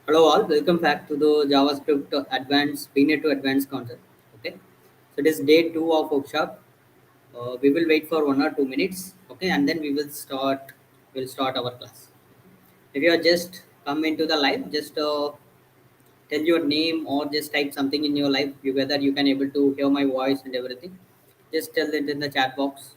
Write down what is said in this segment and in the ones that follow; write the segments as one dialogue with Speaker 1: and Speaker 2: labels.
Speaker 1: Hello all, welcome back to the JavaScript Advanced Beginner to Advanced concept. Okay, so it is day two of workshop. We will wait for 1 or 2 minutes. Okay, and then we will start. We'll start our class. If you are just come into the live, just tell your name or just type something in your live. Whether you can able to hear my voice and everything. Just tell it in the chat box.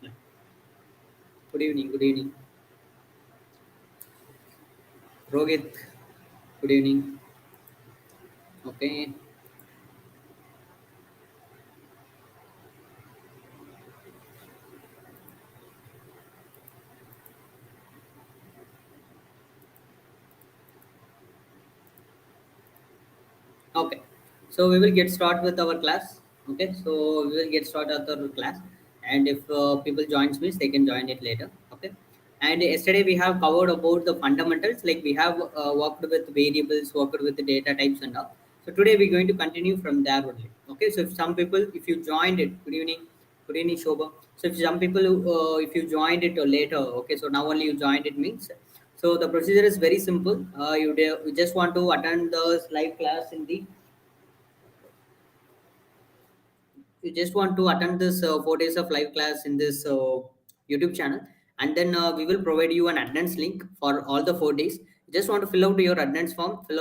Speaker 1: Yeah. Good evening. Good evening, Rohit. Good evening. Okay. Okay, so we will get start with our class. Okay, so we will get started with our class, and if people joins me, they can join it later. Okay, and yesterday we have covered about the fundamentals, like we have worked with variables, worked with the data types and all. So today we're going to continue from there only. Okay, so if some people, if you joined it, good evening, Shobha. So if some people, if you joined it later, okay, so now only you joined it means. So the procedure is very simple. You just want to attend the live class in the you just want to attend this 4 days of live class in this YouTube channel, and then we will provide you an attendance link for all the 4 days. You just want to fill out your attendance form, fill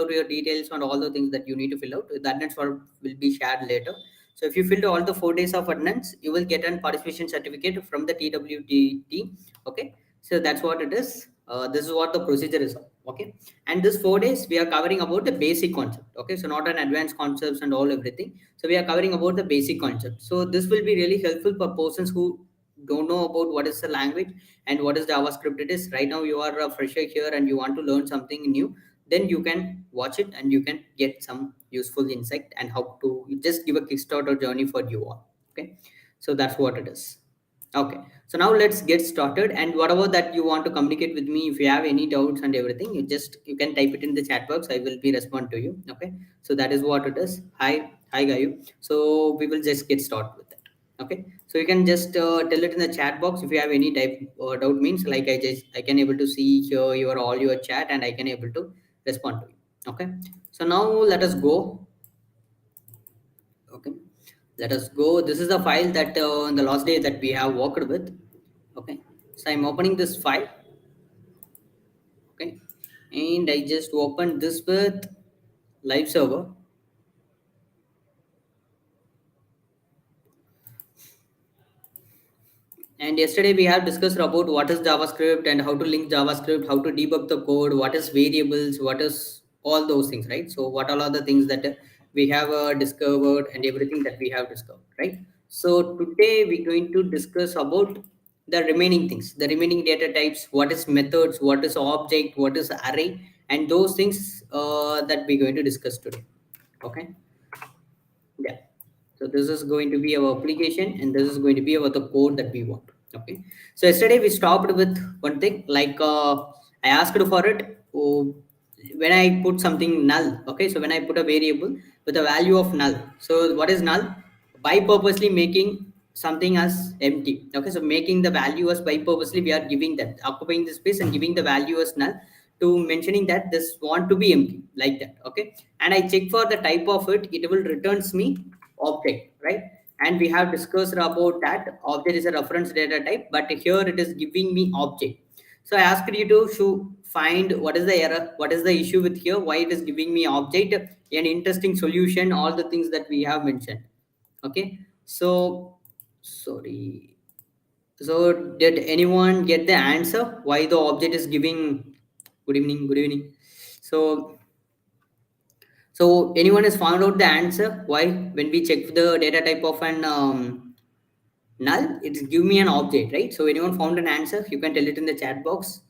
Speaker 1: out your details and all the things that you need to fill out. The attendance form will be shared later. So if you filled all the 4 days of attendance, you will get an participation certificate from the TWTT. Okay, so that's what it is. This is what the procedure is. Okay, and this 4 days we are covering about the basic concept. Okay, so not an advanced concepts and all everything. So we are covering about the basic concept. So this will be really helpful for persons who don't know about what is the language and what is JavaScript it is. Right now you are a fresher here and you want to learn something new, then you can watch it and you can get some useful insight and how to just give a Kickstarter journey for you all. Okay, so that's what it is. Okay, so now let's get started. And whatever that you want to communicate with me, if you have any doubts and everything, you can type it in the chat box. I will be respond to you. Okay, so that is what it is. Hi, Gayu. So we will just get started with it. Okay, so you can just tell it in the chat box if you have any type doubt. Means like I can able to see here your all your chat and I can able to respond to you. Okay, so now let us go. Okay, let us go. This is the file that in the last day that we have worked with. Okay, so I'm opening this file. Okay, and I just opened this with live server. And yesterday we have discussed about what is JavaScript and how to link JavaScript, how to debug the code, what is variables, what is all those things, right? So what all are the things that we have discovered and everything that we have discovered, right? So today we're going to discuss about the remaining things, the remaining data types, what is methods, what is object, what is array, and those things that we're going to discuss today. Okay. Yeah. So this is going to be our application and this is going to be our the code that we want. Okay. So yesterday we stopped with one thing like I asked for it when I put something null. Okay. So when I put a variable with a value of null. So what is null? By purposely making something as empty. Okay. So making the value as by purposely we are giving that occupying the space and giving the value as null to mentioning that this want to be empty like that. Okay, and I check for the type of it, it will returns me object, right? And we have discussed about that object is a reference data type, but here it is giving me object. So I asked you to find what is the error, what is the issue with here, why it is giving me object, an interesting solution, all the things that we have mentioned. Okay, so sorry, so did anyone get the answer why the object is giving good evening, good evening? So so anyone has found out the answer why when we check the data type of an null, it's give me an object, right? So anyone found an answer, you can tell it in the chat box.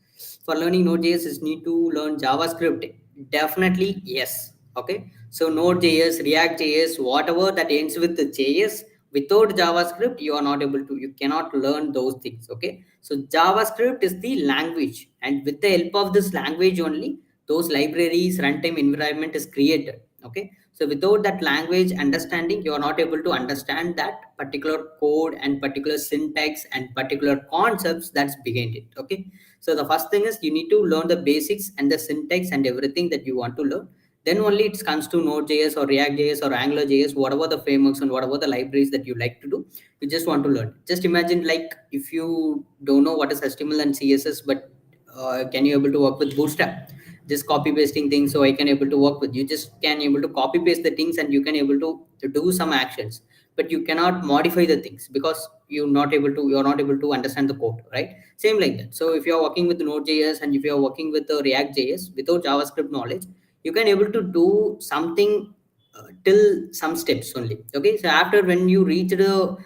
Speaker 1: For learning Node.js is need to learn JavaScript. Definitely yes. Okay. So Node.js, React.js, whatever that ends with the JS, Without JavaScript, you cannot learn those things. Okay, so JavaScript is the language, and with the help of this language only, those libraries, runtime environment is created. Okay, so without that language understanding, you are not able to understand that particular code and particular syntax and particular concepts that's behind it. Okay, so the first thing is you need to learn the basics and the syntax and everything that you want to learn. Then only it comes to Node.js or React.js or AngularJS, whatever the frameworks and whatever the libraries that you like to do, you just want to learn. Just imagine, like, if you don't know what is HTML and CSS, but can you able to work with Bootstrap? Just copy pasting things, so I can able to work with. You just can able to copy paste the things, and you can able to do some actions, but you cannot modify the things because you're not able to understand the code, right? Same like that. So if you are working with Node.js and if you are working with the React.js without JavaScript knowledge, you can able to do something till some steps only. Okay, so after when you reach the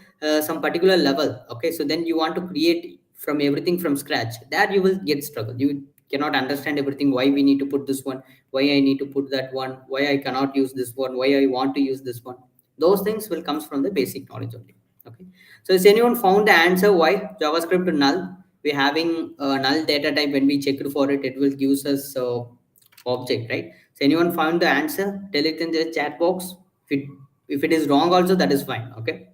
Speaker 1: some particular level, okay, so then you want to create from everything from scratch, there you will get struggle. You cannot understand everything, why we need to put this one, why I need to put that one, why I cannot use this one, why I want to use this one. Those things will comes from the basic knowledge only. Okay, so has anyone found the answer why JavaScript null? We're having a null data type. When we check for it, it will gives us object, right? So anyone found the answer? Tell it in the chat box. If it is wrong also, that is fine. Okay,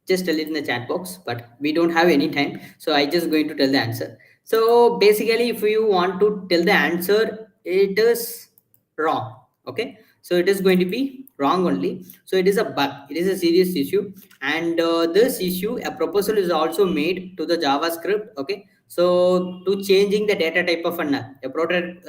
Speaker 1: just tell it in the chat box, but we don't have any time, so I just going to tell the answer. So basically, if you want to tell the answer, it is wrong. Okay, so it is going to be wrong only. So it is a bug, it is a serious issue, and this issue, a proposal is also made to the JavaScript. Okay, so to changing the data type of a null,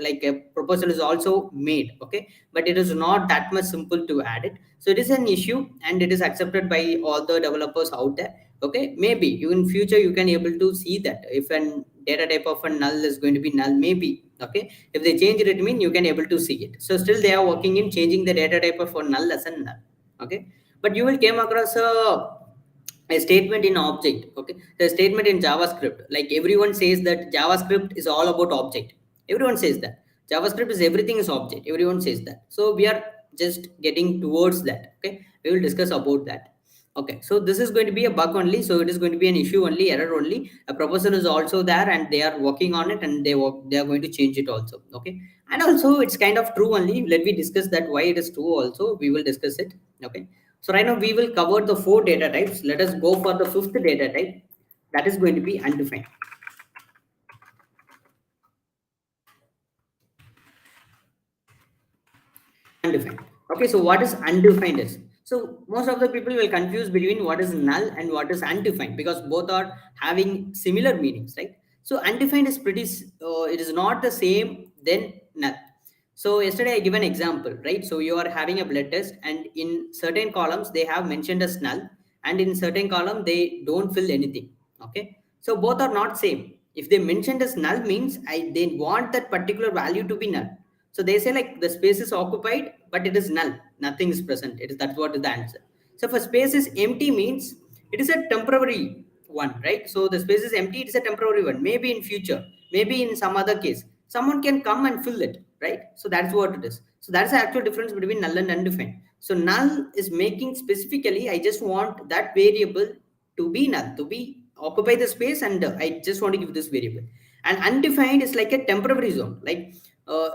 Speaker 1: like a proposal is also made. Okay, but it is not that much simple to add it. So it is an issue, and it is accepted by all the developers out there. Okay, maybe you in future you can able to see that if an data type of a null is going to be null, maybe. Okay, if they change it, mean you can able to see it. So still they are working in changing the data type of a null as a null. Okay, but you will came across a statement in object. Okay, the statement in JavaScript, like everyone says that JavaScript is all about object. Everyone says that JavaScript is everything is object. Everyone says that. So we are just getting towards that. Okay, we will discuss about that. Okay, so this is going to be a bug only, so it is going to be an issue only, error only. A proposal is also there, and they are working on it, and they are going to change it also. Okay, and also it's kind of true only. Let me discuss that why it is true also. We will discuss it. Okay, so right now we will cover the 4 data types. Let us go for the 5th data type. That is going to be undefined. Undefined. Okay, so what is undefined is? So most of the people will confuse between what is null and what is undefined, because both are having similar meanings, right? So undefined is it is not the same than null. So yesterday I give an example, right? So you are having a blood test, and in certain columns they have mentioned as null, and in certain column they don't fill anything. Okay, so both are not same. If they mentioned as null means they want that particular value to be null. So they say like the space is occupied, but it is null. Nothing is present. That's what is the answer. So for space is empty means it is a temporary one, right? So the space is empty, it is a temporary one. Maybe in future, maybe in some other case, someone can come and fill it, right? So that's what it is. So that's the actual difference between null and undefined. So null is making specifically, I just want that variable to be null, to be occupy the space, and I just want to give this variable. And undefined is like a temporary zone, like uh,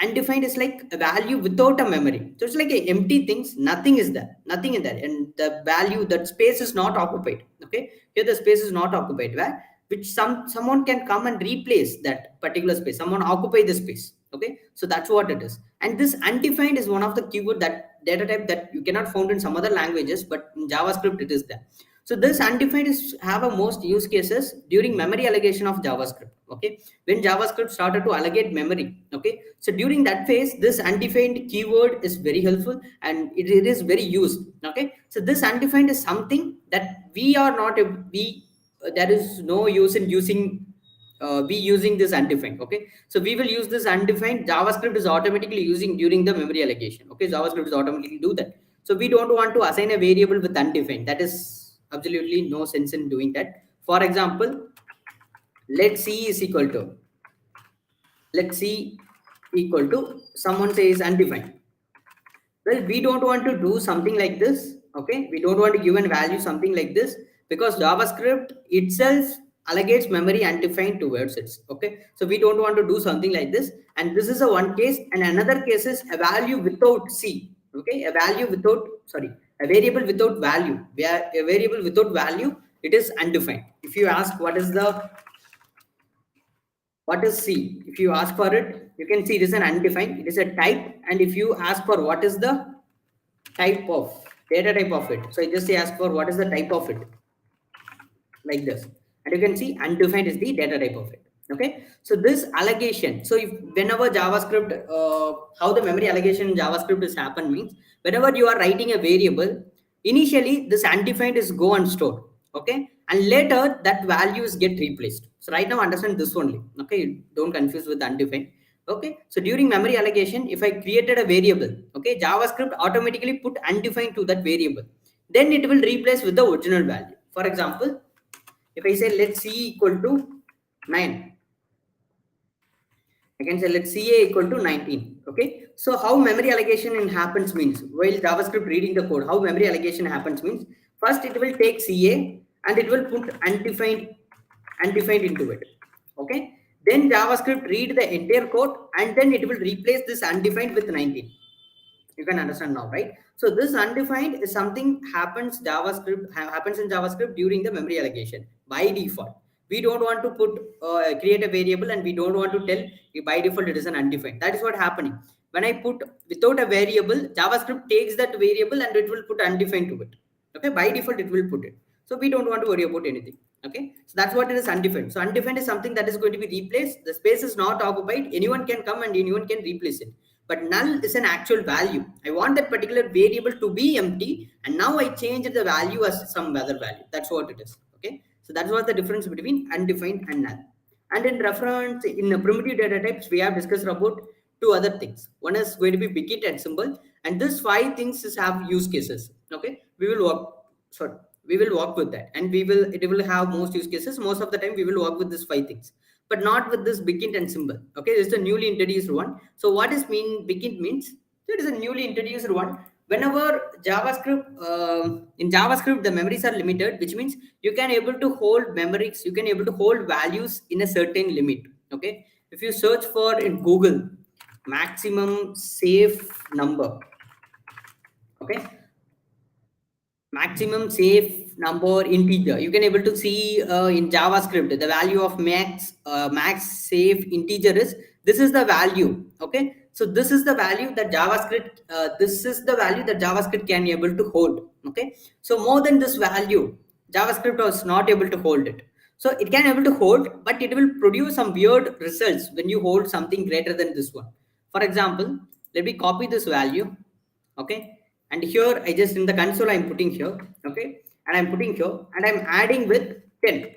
Speaker 1: undefined is like a value without a memory. So it's like a empty things, nothing is there, nothing in there, and the value, that space is not occupied. Okay, here the space is not occupied, where which someone can come and replace that particular space, someone occupy the space. Okay, so that's what it is. And this undefined is one of the keyword, that data type that you cannot found in some other languages, but in JavaScript it is there. So this undefined is have a most use cases during memory allocation of JavaScript. Okay, when JavaScript started to allocate memory. Okay, so during that phase, this undefined keyword is very helpful, and it is very used. Okay, so this undefined is something that we are not we there is no use in using we using this undefined. Okay, so we will use this undefined. JavaScript is automatically using during the memory allocation. Okay, JavaScript is automatically do that. So we don't want to assign a variable with undefined. That is absolutely no sense in doing that. For example, let c is equal to, let c equal to, someone says undefined. Well, we don't want to do something like this. Okay, we don't want to give a value something like this, because JavaScript itself allegates memory undefined towards it. Okay, so we don't want to do something like this. And this is a one case, and another case is a value without C. Okay, a value without, sorry, a variable without value. Where a variable without value, it is undefined. If you ask what is C, if you ask for it, you can see it is an undefined, it is a type. And if you ask for what is the type of data type of it, so I just ask for what is the type of it, like this, and you can see undefined is the data type of it. Okay, so this allegation, so if whenever JavaScript, how the memory allegation in JavaScript is happen means, whenever you are writing a variable, initially this undefined is go and store. Okay, and later that values get replaced. So right now understand this only. Okay, don't confuse with undefined. Okay, so during memory allocation, if I created a variable, okay, JavaScript automatically put undefined to that variable, then it will replace with the original value. For example, if I say let C equal to 9, I can say let CA equal to 19. Okay, so how memory allocation happens means, while JavaScript reading the code, how memory allocation happens means, first it will take CA and it will put undefined into it. Okay, then JavaScript read the entire code and then it will replace this undefined with 19. You can understand now, right? So this undefined is something happens in JavaScript during the memory allocation by default. We don't want to put create a variable, and we don't want to tell by default it is an undefined. That is what happening. When I put without a variable, JavaScript takes that variable and it will put undefined to it. Okay, by default it will put it. So we don't want to worry about anything. Okay, so that's what it is, undefined. So undefined is something that is going to be replaced. The space is not occupied. Anyone can come and anyone can replace it. But null is an actual value. I want that particular variable to be empty, and now I change the value as some other value. That's what it is. Okay, so that's what the difference between undefined and null. And in reference, in the primitive data types, we have discussed about two other things. One is going to be begin and symbol, and this five things have use cases. Okay, we will work with that, and it will have most use cases. Most of the time we will work with these five things, but not with this begin and symbol. Okay, this is a newly introduced one. So what is begin means, it is a newly introduced one. Whenever in JavaScript the memories are limited, which means you can able to hold memories, you can able to hold values in a certain limit. Okay, if you search for in Google maximum safe number, okay, maximum safe number integer, you can able to see in JavaScript the value of max safe integer is, this is the value. Okay, so this is the value that JavaScript can be able to hold. Okay, so more than this value JavaScript was not able to hold it. So it can able to hold, but it will produce some weird results when you hold something greater than this one. For example, let me copy this value. Okay, and here I just in the console I'm putting here. Okay, and I'm putting here and I'm adding with 10.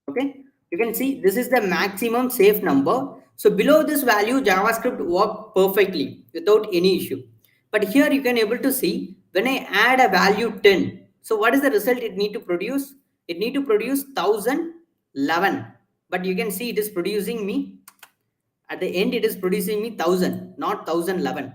Speaker 1: Okay, you can see this is the maximum safe number. So below this value JavaScript work perfectly without any issue. But here you can able to see when I add a value 10, so what is the result it need to produce? It need to produce 1011, but you can see it is producing me at the end, it is producing me 1000, not 1011.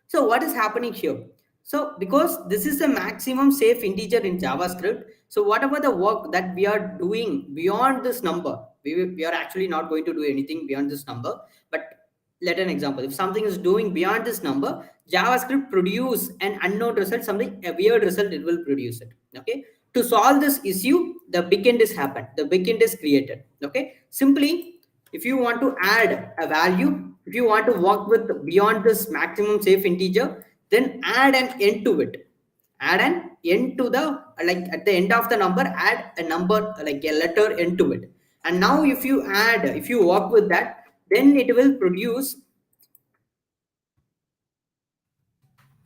Speaker 1: So what is happening here? So because this is the maximum safe integer in JavaScript, so whatever the work that we are doing beyond this number, we are actually not going to do anything beyond this number. But let an example, if something is doing beyond this number, JavaScript produce an unknown result, something a weird result it will produce it. Okay, to solve this issue, the backend is happened, the backend is created. Okay, simply if you want to add a value, if you want to work with beyond this maximum safe integer, then add an end to it. Add an end to the, like at the end of the number, add a number like a letter end to it. And now if you work with that, then it will produce,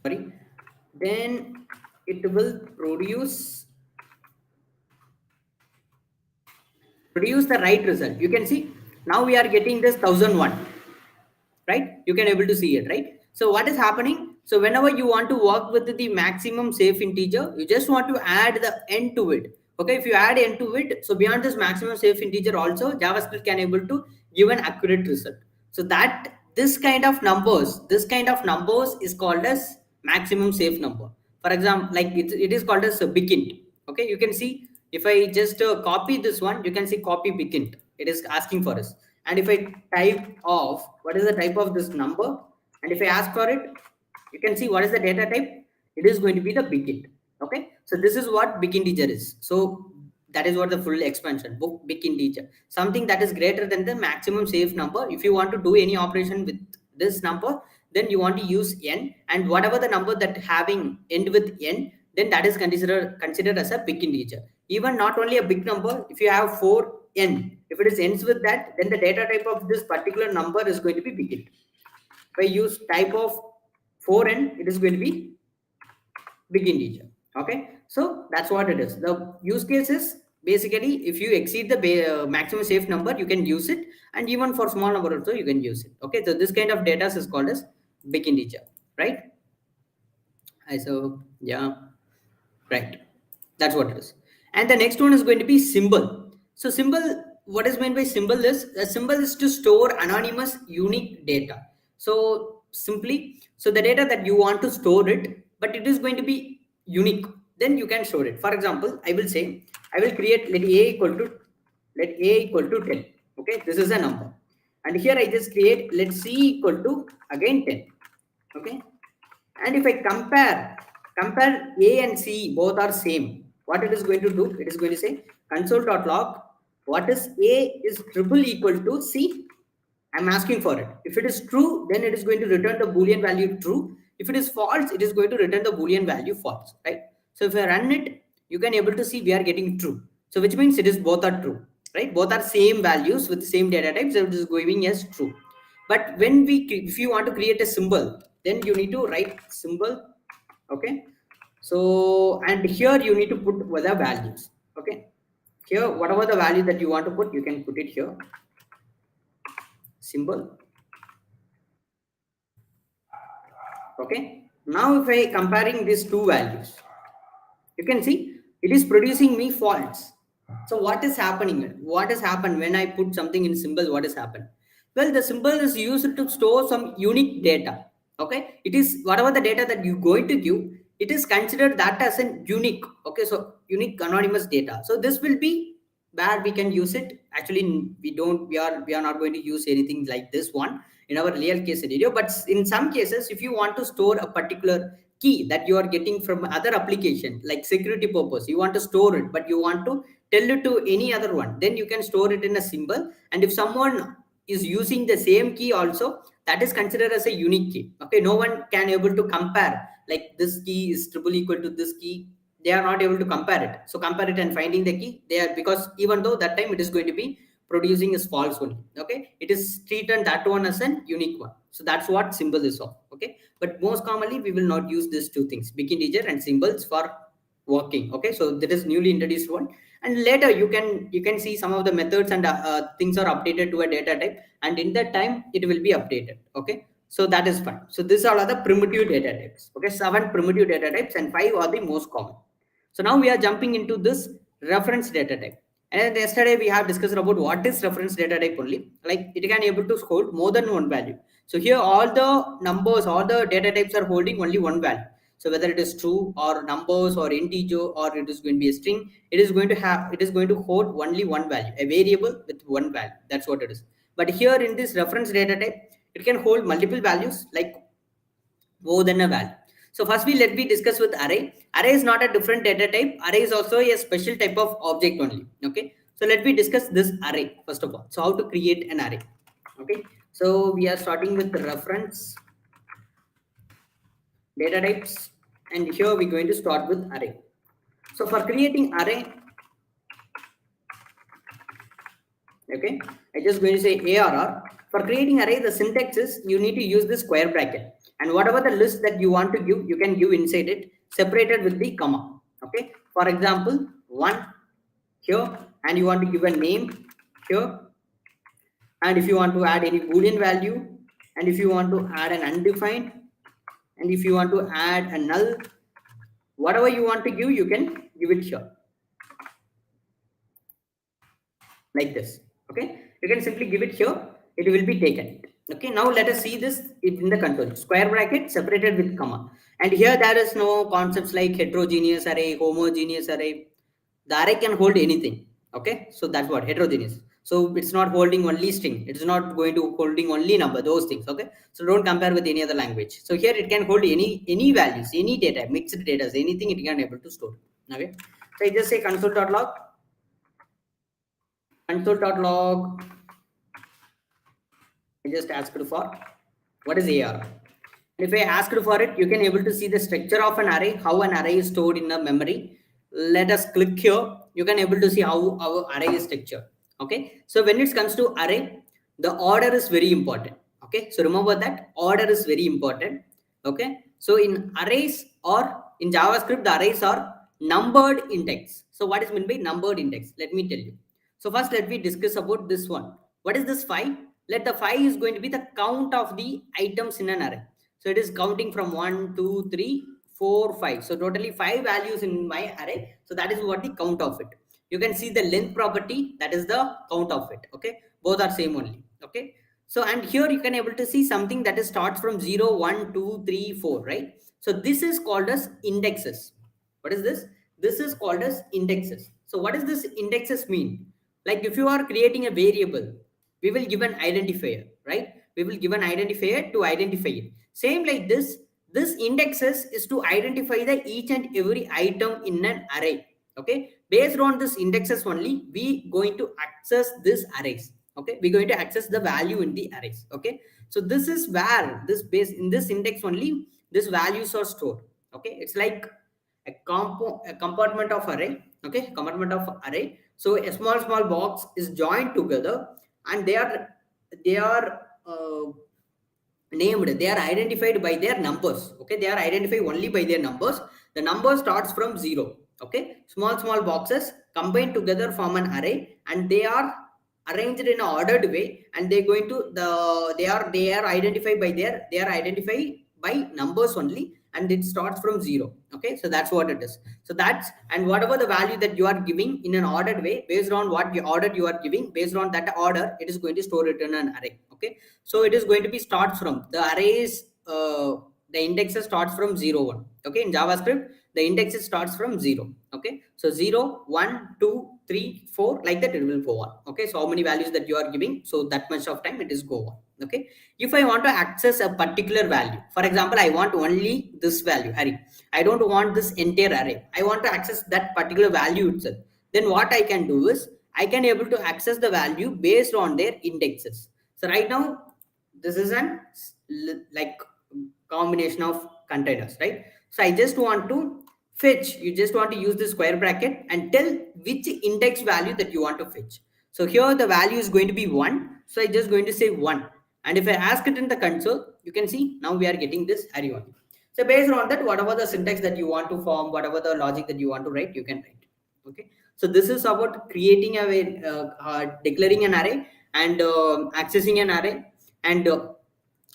Speaker 1: then it will produce the right result. You can see now we are getting this 1001, right? You can able to see it, right? So what is happening? So whenever you want to work with the maximum safe integer, you just want to add the end to it. Okay, if you add end to it, so beyond this maximum safe integer also JavaScript can able to give an accurate result. So that this kind of numbers is called as maximum safe number. For example, like it is called as a big int. Okay, you can see if I just copy this one, you can see copy big int. It is asking for us. And if I type of what is the type of this number, and if I ask for it, you can see what is the data type. It is going to be the big int. Okay, so this is what big integer is. So that is what the full expansion, big integer, something that is greater than the maximum safe number. If you want to do any operation with this number, then you want to use n, and whatever the number that having end with n, then that is considered as a big integer. Even not only a big number, if you have 4n, if it is ends with that, then the data type of this particular number is going to be big int. If I use type of 4n, it is going to be big integer. Okay, so that's what it is. The use case is basically if you exceed the maximum safe number, you can use it, and even for small number also you can use it. Okay, so this kind of data is called as big integer, right? So yeah, right, that's what it is. And the next one is going to be symbol. So symbol, what is meant by symbol is, a symbol is to store anonymous unique data. So simply, so the data that you want to store it, but it is going to be unique, then you can store it. For example, I will say I will create let a equal to 10. Okay, this is a number, and here I just create let c equal to again 10. Okay, and if I compare a and c, both are same, what it is going to do, it is going to say console.log what is a is triple equal to c. I'm asking for it. If it is true, then it is going to return the boolean value true. If it is false, it is going to return the boolean value false, right? So if I run it, you can able to see we are getting true. So which means it is both are true, right? Both are same values with the same data types, so it is going as true. But when if you want to create a symbol, then you need to write symbol. Okay, so and here you need to put the values. Okay, here whatever the value that you want to put, you can put it here, symbol. Okay, now if I comparing these two values, you can see it is producing me false. So what is happening? What has happened when I put something in symbol? What has happened? Well, the symbol is used to store some unique data. Okay, it is whatever the data that you going to give, it is considered that as a unique. Okay, so unique anonymous data. So this will be where we can use it. Actually, we are not going to use anything like this one in our real case scenario. But in some cases, if you want to store a particular key that you are getting from other application, like security purpose, you want to store it, but you want to tell it to any other one, then you can store it in a symbol. And if someone is using the same key also, that is considered as a unique key. Okay, no one can able to compare like this key is triple equal to this key. They are not able to compare it. So compare it and finding the key, they are, because even though that time it is going to be producing is false only. Okay, it is treated that one as an unique one. So that's what symbol is of. Okay, but most commonly we will not use these two things, big integer and symbols, for working. Okay, so that is newly introduced one, and later you can see some of the methods and things are updated to a data type, and in that time it will be updated. Okay, so that is fine. So these are the primitive data types. Okay, 7 primitive data types and 5 are the most common. So now we are jumping into this reference data type. And yesterday we have discussed about what is reference data type only. Like it can able to hold more than one value. So here all the numbers, all the data types are holding only one value. So whether it is true or numbers or integer or it is going to be a string, it is going to hold only one value, a variable with one value. That's what it is. But here in this reference data type, it can hold multiple values, like more than a value. So first let me discuss with array. Array is not a different data type. Array is also a special type of object only. Okay, so let me discuss this array first of all. So how to create an array. Okay, so we are starting with the reference data types, and here we're going to start with array. So for creating array, okay, I just going to say ARR. For creating array, the syntax is you need to use the square bracket, and whatever the list that you want to give, you can give inside it, separated with the comma. Okay, for example, 1 here, and you want to give a name here, and if you want to add any boolean value, and if you want to add an undefined, and if you want to add a null, whatever you want to give, you can give it here like this. Okay, you can simply give it here, it will be taken. Okay, now let us see this in the console. Square bracket separated with comma. And here there is no concepts like heterogeneous array, homogeneous array. The array can hold anything. Okay, so that's what heterogeneous. So it's not holding only string. It's not going to holding only number, those things. Okay, so don't compare with any other language. So here it can hold any values, any data, mixed data, anything it can able to store. Okay, so I just say console.log, console.log. I just asked for what is AR. If I asked for it, you can able to see the structure of an array, how an array is stored in the memory. Let us click here. You can able to see how our array is structured. Okay. So when it comes to array, the order is very important. Okay. So remember that order is very important. Okay. So in arrays or in JavaScript, the arrays are numbered index. So what is meant by numbered index? Let me tell you. So first let me discuss about this one. What is this 5? Let the 5 is going to be the count of the items in an array. So it is counting from 1, 2, 3, 4, 5. So totally 5 values in my array. So that is what the count of it. You can see the length property, that is the count of it. Okay, both are same only. Okay, so and here you can able to see something that is starts from 0, 1, 2, 3, 4, right? So this is called as indexes. What is this? This is called as indexes. So what does this indexes mean? Like if you are creating a variable, we will give an identifier, right? We will give an identifier to identify it. Same like this indexes is to identify the each and every item in an array. Okay, based on this indexes only, we going to access this arrays. Okay, we're going to access the value in the arrays. Okay, so this is where this base in this index only, these values are stored. Okay, it's like a compartment of array. Okay, compartment of array. So a small box is joined together, and they are named, they are identified by their numbers. Okay, they are identified only by their numbers. The number starts from 0. Okay, small boxes combined together form an array, and they are arranged in an ordered way, and they're going to they are identified by their, they are identified by numbers only, and it starts from 0. Okay, so that's what it is. So that's, and whatever the value that you are giving in an ordered way, based on what the order you are giving, based on that order, it is going to store it in an array. Okay, so it is going to be starts from the arrays, the indexes starts from 0, 1. Okay, in JavaScript the indexes starts from 0. Okay, so 0, 1, 2, 3, 4, like that it will go on. Okay, so how many values that you are giving, so that much of time it is go on. Okay, if I want to access a particular value, for example, I want only this value, Harry, I don't want this entire array, I want to access that particular value itself, then what I can do is I can able to access the value based on their indexes. So right now this is an like combination of containers, right? So I just want to fetch, you just want to use the square bracket and tell which index value that you want to fetch. So here the value is going to be 1, so I just going to say 1, and if I ask it in the console, you can see now we are getting this array 1. So based on that, whatever the syntax that you want to form, whatever the logic that you want to write, you can write. Okay, so this is about creating declaring an array, and accessing an array, and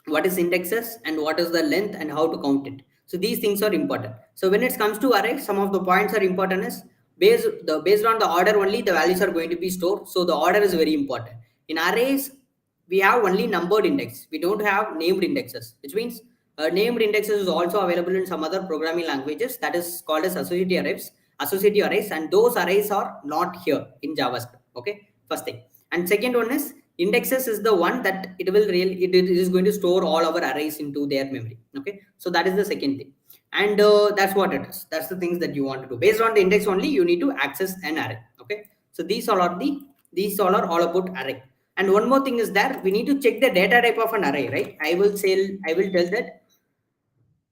Speaker 1: what is indexes, and what is the length, and how to count it. So these things are important. So when it comes to array, some of the points are important is based on the order only, the values are going to be stored. So the order is very important. In arrays we have only numbered index, we don't have named indexes, which means named indexes is also available in some other programming languages, that is called as associative arrays, and those arrays are not here in JavaScript. Okay, first thing. And second one is indexes is the one that it is going to store all our arrays into their memory. Okay, so that is the second thing, and that's what it is. That's the things that you want to do. Based on the index only, you need to access an array. Okay, so these all are all about array. And one more thing is that we need to check the data type of an array, right? I will tell that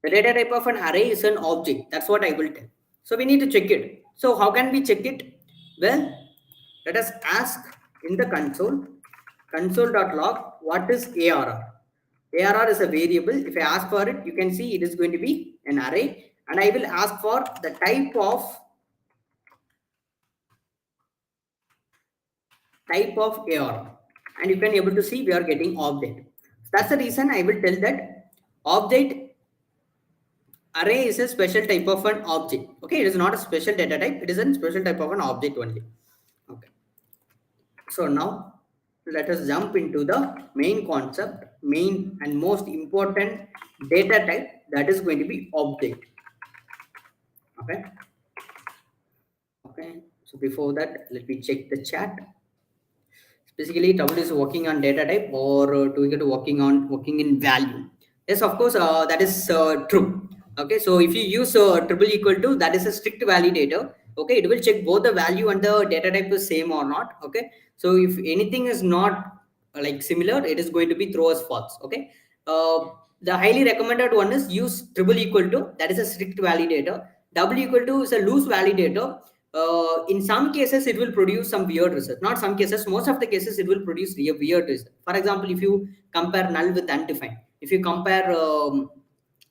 Speaker 1: the data type of an array is an object. That's what I will tell. So we need to check it. So how can we check it? Well, let us ask in the console.log, what is ARR? ARR is a variable. If I ask for it, you can see it is going to be an array, and I will ask for the type of ARR, and you can able to see we are getting object. That's the reason I will tell that object array is a special type of an object. Okay, it is not a special data type, it is a special type of an object only. Okay, so now let us jump into the main concept, main and most important data type, that is going to be object. Okay. Okay. So before that, let me check the chat. Basically, Trouble is working on data type or doing it working in value. Yes, of course, that is true. Okay, so if you use triple equal to, that is a strict validator. Okay, it will check both the value and the data type is same or not. Okay, so if anything is not like similar, it is going to be throw as false. Okay, the highly recommended one is use triple equal to, that is a strict validator. Double equal to is a loose validator. In some cases it will produce some weird result, not some cases, most of the cases it will produce a weird result. For example, if you compare null with undefined, if you compare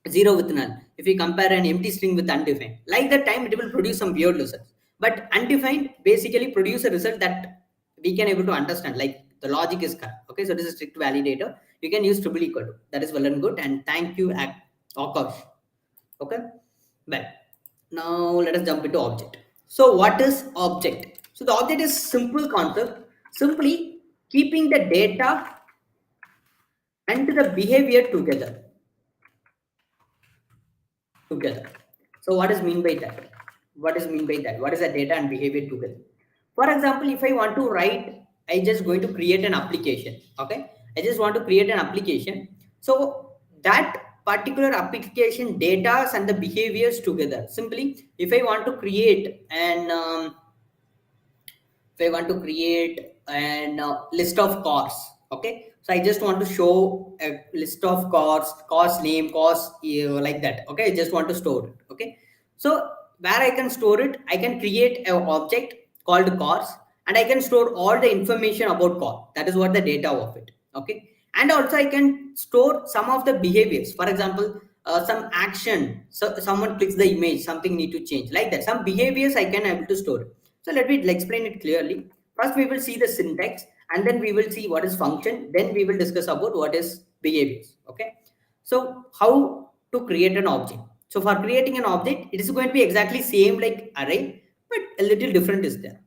Speaker 1: 0 with null, if you compare an empty string with undefined, like that time it will produce some weird results. But undefined basically produce a result that we can able to understand, like the logic is correct. Okay, so this is strict validator. You can use triple equal to, that is well and good, and thank you Akash. Okay, well, now let us jump into object. So what is object? So the object is simple concept, simply keeping the data and the behavior together. So what is mean by that? What is mean by that? What is the data and behavior together? For example, if I want to write, I just going to create an application. Okay, I just want to create an application. So that particular application data and the behaviors together. Simply, if I want to create an list of cars, okay, so I just want to show a list of cars name, cars, like that. Okay, I just want to store it. Okay, so where I can store it, I can create an object called cars, and I can store all the information about car. That is what the data of it. Okay, and also I can store some of the behaviors. For example, some action, so someone clicks the image, something need to change, like that. Some behaviors I can able to store it. So let me explain it clearly. First, we will see the syntax, and then we will see what is function. Then we will discuss about what is behaviors. Okay. So how to create an object? So for creating an object, it is going to be exactly same like array, but a little different is there.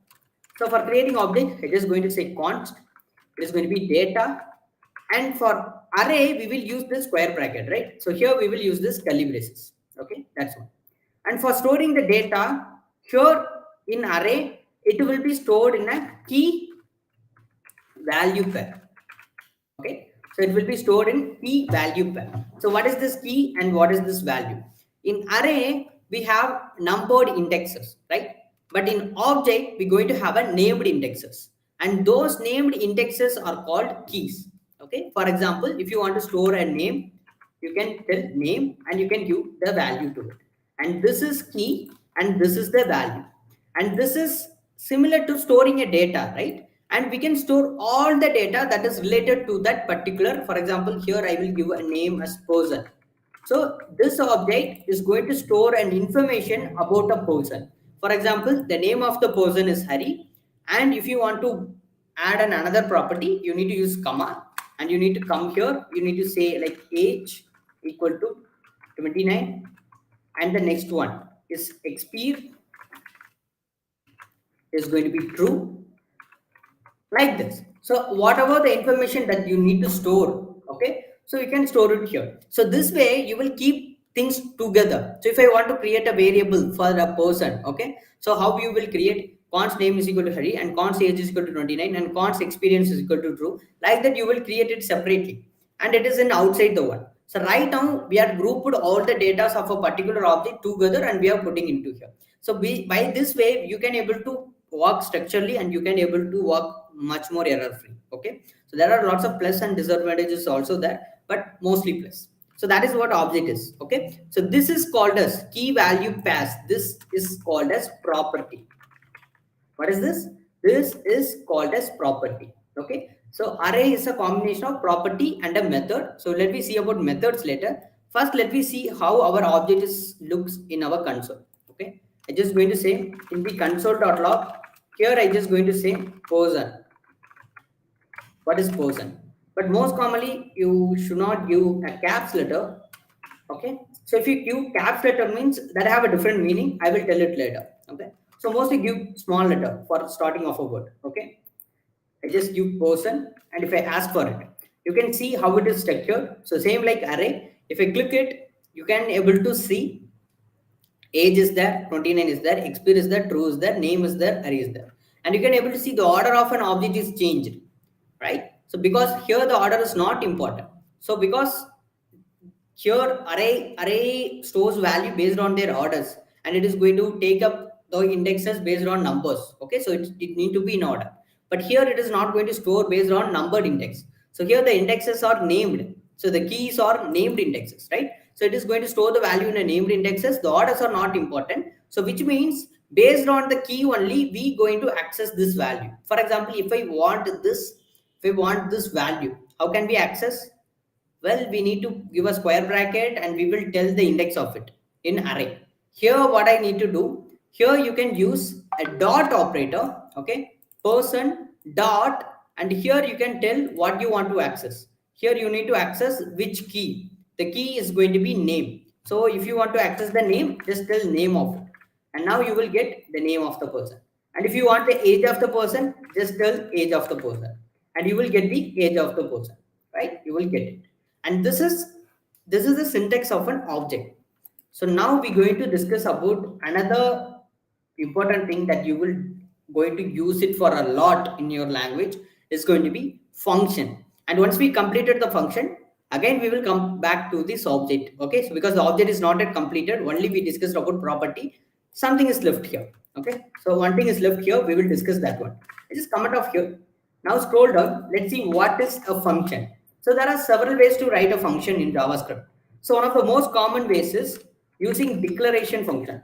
Speaker 1: So for creating object, it is going to say const. It is going to be data, and for array, we will use the square bracket, right? So here we will use this curly braces. Okay, that's one. And for storing the data, here in array, it will be stored in a key value pair. Okay, so it will be stored in key value pair. So what is this key and what is this value? In array, we have numbered indexes, right? But in object, we're going to have a named indexes, and those named indexes are called keys. Okay, for example, if you want to store a name, you can tell name and you can give the value to it, and this is key and this is the value, and this is similar to storing a data, right? And we can store all the data that is related to that particular. For example, here I will give a name as person. So this object is going to store an information about a person. For example, the name of the person is Hari, and if you want to add another property, you need to use comma, and you need to come here, you need to say like age equal to 29, and the next one is expire is going to be true, like this. So whatever the information that you need to store, okay, so you can store it here. So this way you will keep things together. So if I want to create a variable for a person, okay, so how you will create const name is equal to Hari, and const age is equal to 29, and const experience is equal to true, like that you will create it separately, and it is in outside the one. So right now we are grouped all the data of a particular object together, and we are putting into here. So by this way you can able to work structurally, and you can able to work much more error free. Okay, so there are lots of plus and disadvantages also there, but mostly plus. So that is what object is. Okay, so this is called as key value pairs. This is called as property. What is this? This is called as property. Okay, so array is a combination of property and a method. So let me see about methods later. First, let me see how our object looks in our console. Okay, I just going to say in the console.log, here I just going to say person. What is person? But most commonly you should not give a caps letter. Okay, so if you give caps letter means that have a different meaning. I will tell it later. Okay, so mostly give small letter for starting of a word. Okay, I just give person, and if I ask for it, you can see how it is structured. So same like array, if I click it, you can able to see age is there, 29 is there, expire is there, true is there, name is there, array is there. And you can able to see the order of an object is changed, right? So because here the order is not important. So because here array stores value based on their orders, and it is going to take up the indexes based on numbers. Okay, so it need to be in order. But here it is not going to store based on numbered index. So here the indexes are named. So the keys are named indexes, right? So it is going to store the value in a named indexes. The orders are not important. So which means based on the key only we going to access this value. For example, if I want this value, how can we access? Well, we need to give a square bracket and we will tell the index of it in array. Here what I need to do, here you can use a dot operator, okay, person dot, and here you can tell what you want to access. Here you need to access which key. The key is going to be name. So if you want to access the name, just tell name of it, and now you will get the name of the person. And if you want the age of the person, just tell age of the person, and you will get the age of the person, right? You will get it. And this is the syntax of an object. So now we're going to discuss about another important thing that you will going to use it for a lot in your language is going to be function. And once we completed the function, again we will come back to this object. Okay, so because the object is not yet completed, only we discussed about property, something is left here. Okay, so one thing is left here, we will discuss that one. I just comment off here. Now scroll down, let's see what is a function. So there are several ways to write a function in JavaScript. So one of the most common ways is using declaration function.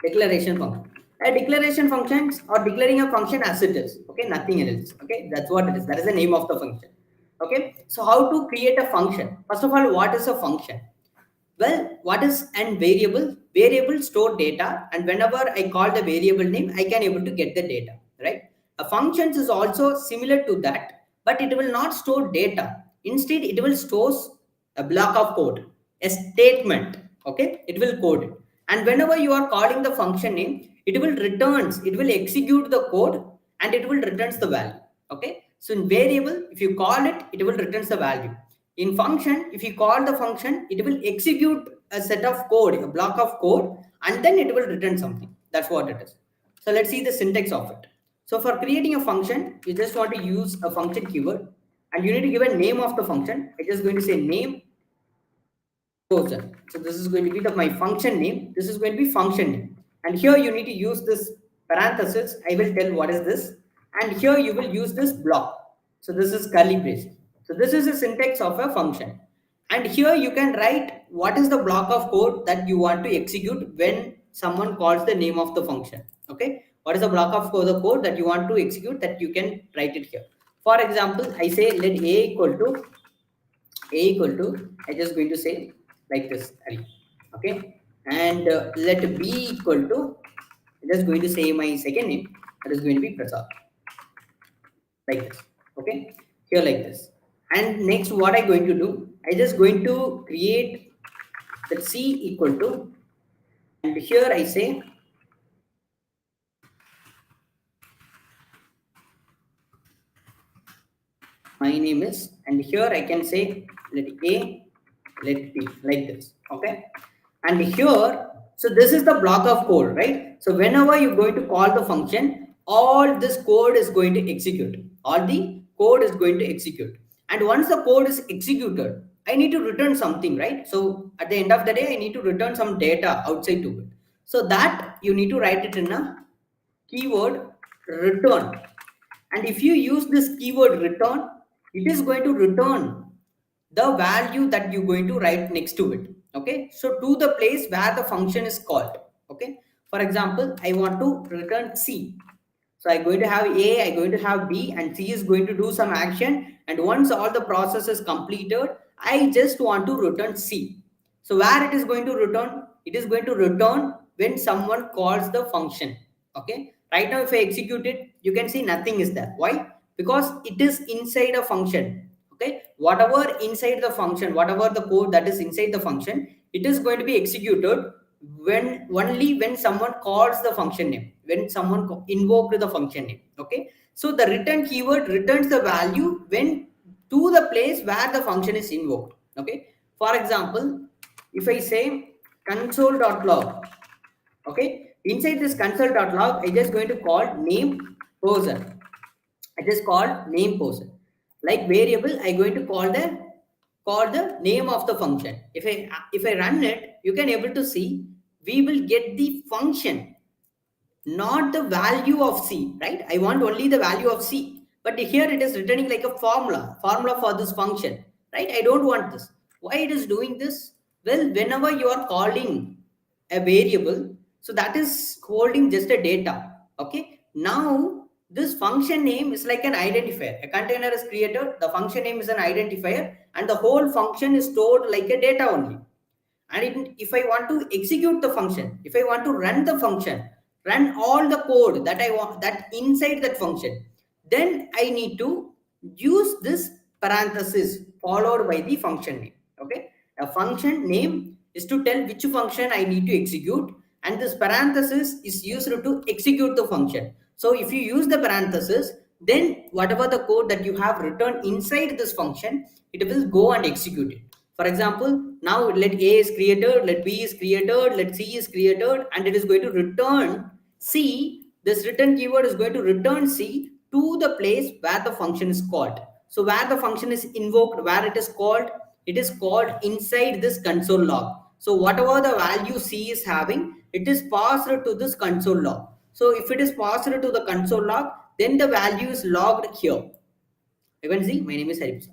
Speaker 1: Declaration function. A declaration functions or declaring a function as it is. Okay, nothing else. Okay, that's what it is. That is the name of the function. Okay, so how to create a function? First of all, what is a function? Well, what is an variable? Variable store data, and whenever I call the variable name, I can able to get the data, right? A function is also similar to that, but it will not store data. Instead, it will store a block of code, a statement. Okay, it will code it. And whenever you are calling the function name, it will execute the code and it will returns the value. Okay, so in variable, if you call it, it will returns the value. In function, if you call the function, it will execute a set of code, a block of code, and then it will return something. That's what it is. So let's see the syntax of it. So for creating a function, you just want to use a function keyword, and you need to give a name of the function. I'm just going to say name person. So this is going to be my function name. This is going to be function name. And here you need to use this parenthesis. I will tell what is this. And here you will use this block. So this is curly braces. So this is the syntax of a function. And here you can write what is the block of code that you want to execute when someone calls the name of the function. Okay, what is the block of code, the code that you want to execute, that you can write it here. For example, I say let a equal to I just going to say like this, okay, and let b equal to, I'm just going to say my second name, that is going to be Prasad, like this. Okay, here like this. And next what I'm going to do, I just going to create that c equal to, and here I say my name is, and here I can say let a, let b, like this. Okay, and here, so this is the block of code, right? So whenever you're going to call the function, all this code is going to execute. All the code is going to execute. And once the code is executed, I need to return something, right? So at the end of the day, I need to return some data outside to it. So that you need to write it in a keyword return. And if you use this keyword return, it is going to return the value that you're going to write next to it. Okay, so to the place where the function is called. Okay, for example, I want to return c. So I'm going to have a, I'm going to have b, and c is going to do some action. And once all the process is completed, I just want to return c. So where it is going to return? It is going to return when someone calls the function. Okay, right now if I execute it, you can see nothing is there. Why? Because it is inside a function. Okay, whatever inside the function, whatever the code that is inside the function, it is going to be executed only when someone calls the function name, when someone invoked the function name. Okay, So the return keyword returns the value when to the place where the function is invoked. Okay. For example, if I say console.log, okay, inside this console.log, I just going to call name person. I just called name person. Like variable, I going to call the name of the function. If I run it, you can able to see we will get the function, not the value of C, right? I want only the value of C. But here it is returning like a formula for this function, right? I don't want this. Why it is doing this? Well, whenever you are calling a variable, so that is holding just a data. Okay. Now this function name is like an identifier. A container is created, the function name is an identifier, and the whole function is stored like a data only. And if I want to execute the function, if I want to run the function, run all the code that I want that inside that function, then I need to use this parenthesis followed by the function name. Okay, a function name is to tell which function I need to execute, and this parenthesis is used to execute the function. So if you use the parenthesis, then whatever the code that you have written inside this function, it will go and execute it. For example, now let A is created, let B is created, let C is created, and it is going to return C. This return keyword is going to return C to the place where the function is called. So where the function is invoked, where it is called inside this console log. So whatever the value C is having, it is passed to this console log. So if it is passed to the console log, then the value is logged here. You can see my name is Harip.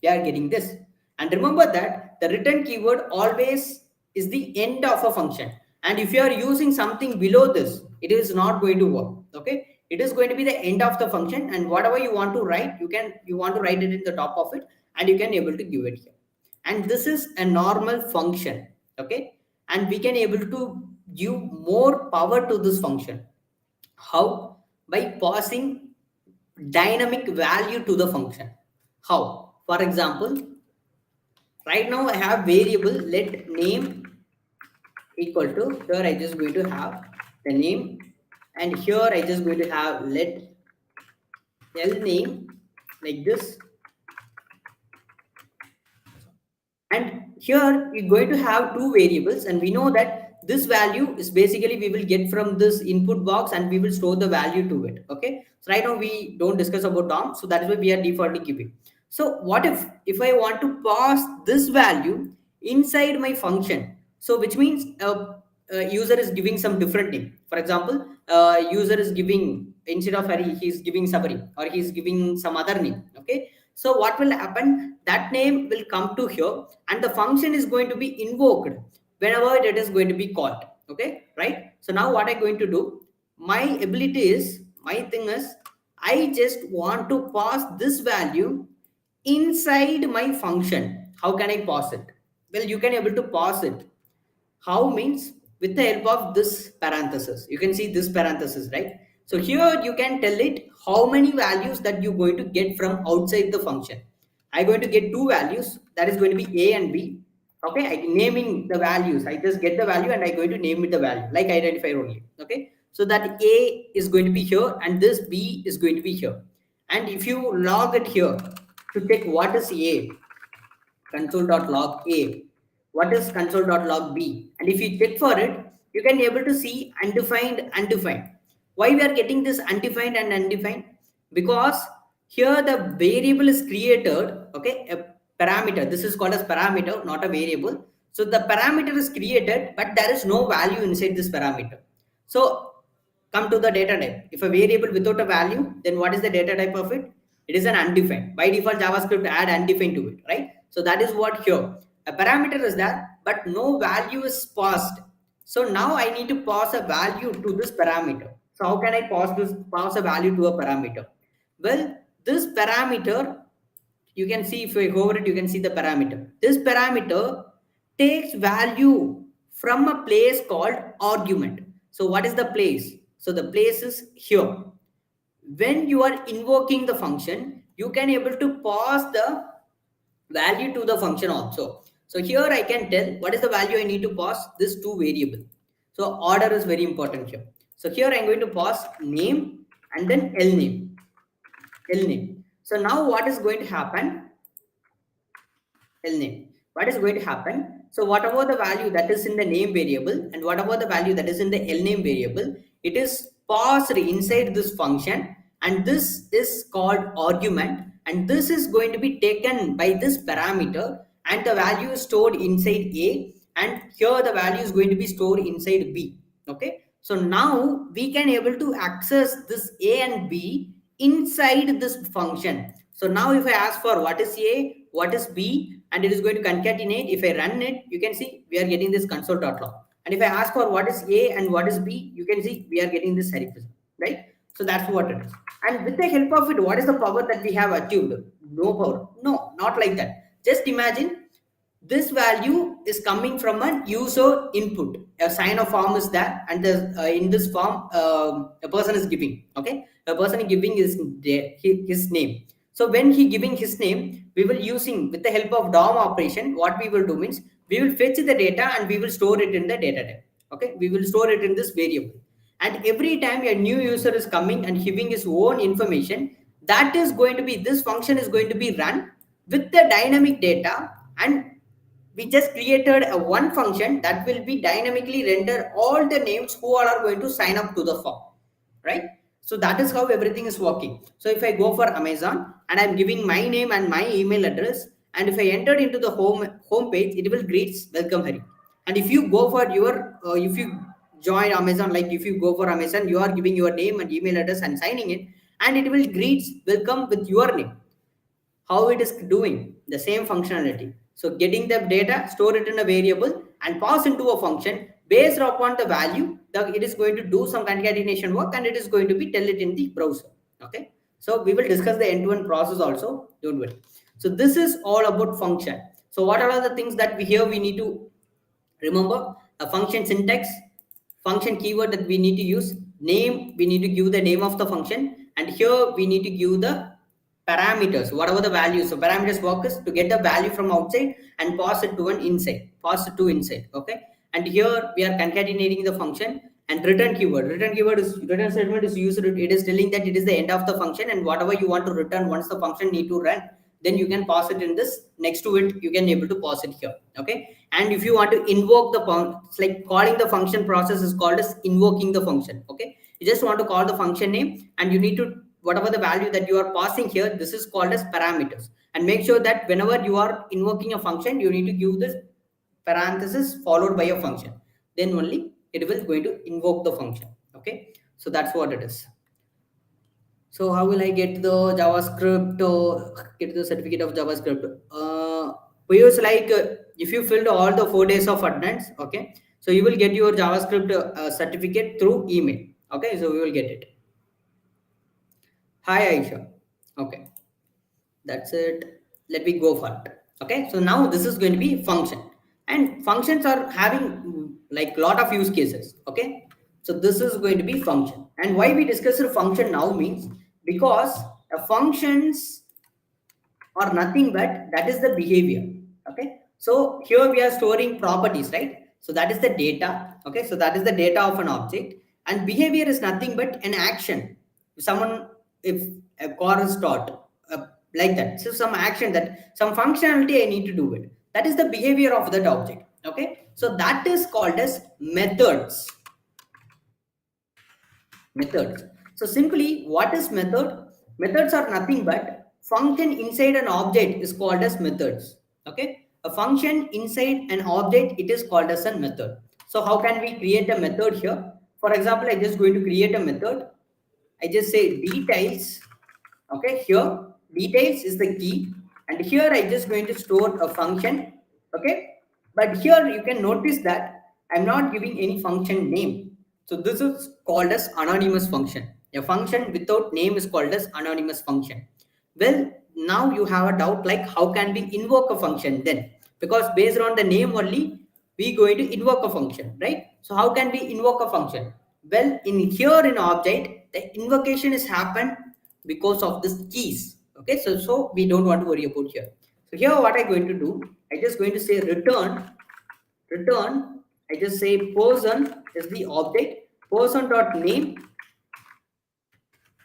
Speaker 1: You are getting this. And remember that the return keyword always is the end of a function. And if you are using something below this, it is not going to work. Okay. It is going to be the end of the function, and whatever you want to write, you want to write it in the top of it, and you can able to give it here. And this is a normal function. Okay. And we can able to give more power to this function. How? By passing dynamic value to the function. How? For example, right now I have variable let name equal to, here I just going to have the name, and here I just going to have let L name like this. And here you're going to have two variables, and we know that this value is basically we will get from this input box, and we will store the value to it. Okay. So right now we don't discuss about DOM, so that is why we are defaultly keeping. So what if I want to pass this value inside my function? So which means user is giving some different name. For example, user is giving, instead of Hari, he's giving Sabari, or he's giving some other name. Okay. So what will happen? That name will come to here, and the function is going to be invoked whenever it is going to be called. Okay, right? So now what I'm going to do, my thing is, I just want to pass this value inside my function. How can I pass it? Well, you can able to pass it. How means with the help of this parenthesis. You can see this parenthesis, right? So here you can tell it how many values that you're going to get from outside the function. I'm going to get two values, that is going to be A and B. Okay, I'm naming the values. I just get the value and I'm going to name it the value, like identifier only. Okay, so that A is going to be here and this B is going to be here. And if you log it here to check what is A, console.log A, what is console.log B, and if you check for it, you can be able to see undefined. Why we are getting this undefined and undefined? Because here the variable is created, okay, a parameter. This is called as parameter, not a variable. So the parameter is created, but there is no value inside this parameter. So come to the data type. If a variable without a value, then what is the data type of it? It is an undefined. By default, JavaScript add undefined to it, right? So that is what here. A parameter is there, but no value is passed. So now I need to pass a value to this parameter. So how can I pass a value to a parameter? Well, this parameter, you can see if I hover it, you can see the parameter. This parameter takes value from a place called argument. So what is the place? So the place is here. When you are invoking the function, you can able to pass the value to the function also. So here I can tell what is the value I need to pass this two variable. So order is very important here. So here I'm going to pass name and then L name. name. So now what is going to happen? Name. What is going to happen? So whatever the value that is in the name variable and whatever the value that is in the name variable, it is passed inside this function, and this is called argument, and this is going to be taken by this parameter, and the value is stored inside A, and here the value is going to be stored inside B. Okay, so now we can able to access this A and B inside this function. So now if I ask for what is A, what is B, and it is going to concatenate, if I run it, you can see we are getting this console.log. And if I ask for what is A and what is B, you can see we are getting this hierarchy, right? So that's what it is. And with the help of it, what is the power that we have achieved? No power. No, not like that. Just imagine this value is coming from a user input. A sign of form is there, and in this form a person is giving. Okay, a person is giving his name. So when he giving his name, we will using with the help of DOM operation, what we will do means we will fetch the data and we will store it in the data type. Okay, we will store it in this variable, and every time a new user is coming and giving his own information, that is going to be, this function is going to be run with the dynamic data, and we just created a one function that will be dynamically render all the names who all are going to sign up to the form, right? So that is how everything is working. So if I go for Amazon and I'm giving my name and my email address, and if I enter into the home page, it will greets welcome Hari. And if you go for your if you join Amazon, like if you go for Amazon, you are giving your name and email address and signing it, and it will greets welcome with your name. How it is doing the same functionality. So getting the data, store it in a variable and pass into a function based upon the value that it is going to do some concatenation work, and it is going to be tell it in the browser. Okay, so we will discuss the end-to-end process also, don't worry. So this is all about function. So what are the things that we need to remember? A function syntax, function keyword that we need to use, name, we need to give the name of the function, and here we need to give the parameters, whatever the values. So parameters work is to get the value from outside and pass it to an inside, pass it to inside. Okay, and here we are concatenating the function. And return keyword, return statement is used, it is telling that it is the end of the function, and whatever you want to return once the function need to run, then you can pass it in this, next to it you can able to pass it here. Okay, and if you want to invoke the function, it's like calling the function process is called as invoking the function. Okay, you just want to call the function name, and you need to, whatever the value that you are passing here, this is called as parameters. And make sure that whenever you are invoking a function, you need to give this parenthesis followed by a function, then only it will going to invoke the function. Okay, so that's what it is. So how will I get the JavaScript, get the certificate of JavaScript? We use like if you filled all the 4 days of attendance, okay, so you will get your JavaScript certificate through email. Okay, so we will get it. Hi Aisha. Okay, that's it. Let me go for it. Okay, so now this is going to be function, and functions are having like lot of use cases. Okay, so this is going to be function, and why we discuss a function now means because functions are nothing but that is the behavior. Okay, so here we are storing properties, right? So that is the data. Okay, so that is the data of an object, and behavior is nothing but an action. Someone, if a car is taught, like that, so some action, that some functionality I need to do it, that is the behavior of that object. Okay, so that is called as methods. So simply, what is method? Methods are nothing but function inside an object is called as methods. Okay, a function inside an object, it is called as a method. So how can we create a method here? For example, I just going to create a method. I just say details. Okay, here details is the key, and here I just going to store a function. Okay, but here you can notice that I'm not giving any function name. So this is called as anonymous function. A function without name is called as anonymous function. Well, now you have a doubt like how can we invoke a function then? Because based on the name only, we going to invoke a function, right? So how can we invoke a function? Well, in here in object, the invocation is happened because of this keys. Okay, so we don't want to worry about here. So here what I'm going to do, I just going to say return, I just say person is the object, person dot name.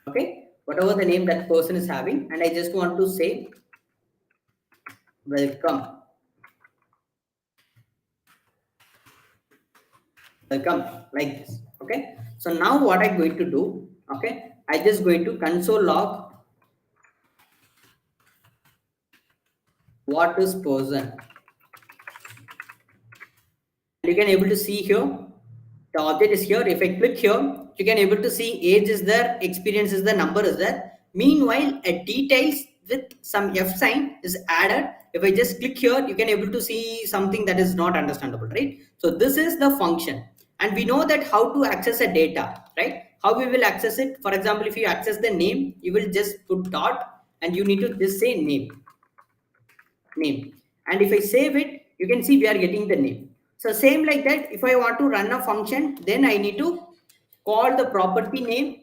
Speaker 1: Okay, whatever the name that person is having, and I just want to say welcome. Welcome, like this. Okay. So now what I'm going to do, okay, I just going to console log what is person. You can able to see here the object is here. If I click here, you can able to see age is there, experience is there, number is there. Meanwhile, a details with some f sign is added. If I just click here, you can able to see something that is not understandable, right? So this is the function, and we know that how to access a data, right? How we will access it? For example, if you access the name, you will just put dot and you need to just say name, and if I save it, you can see we are getting the name. So same like that, if I want to run a function, then I need to call the property name.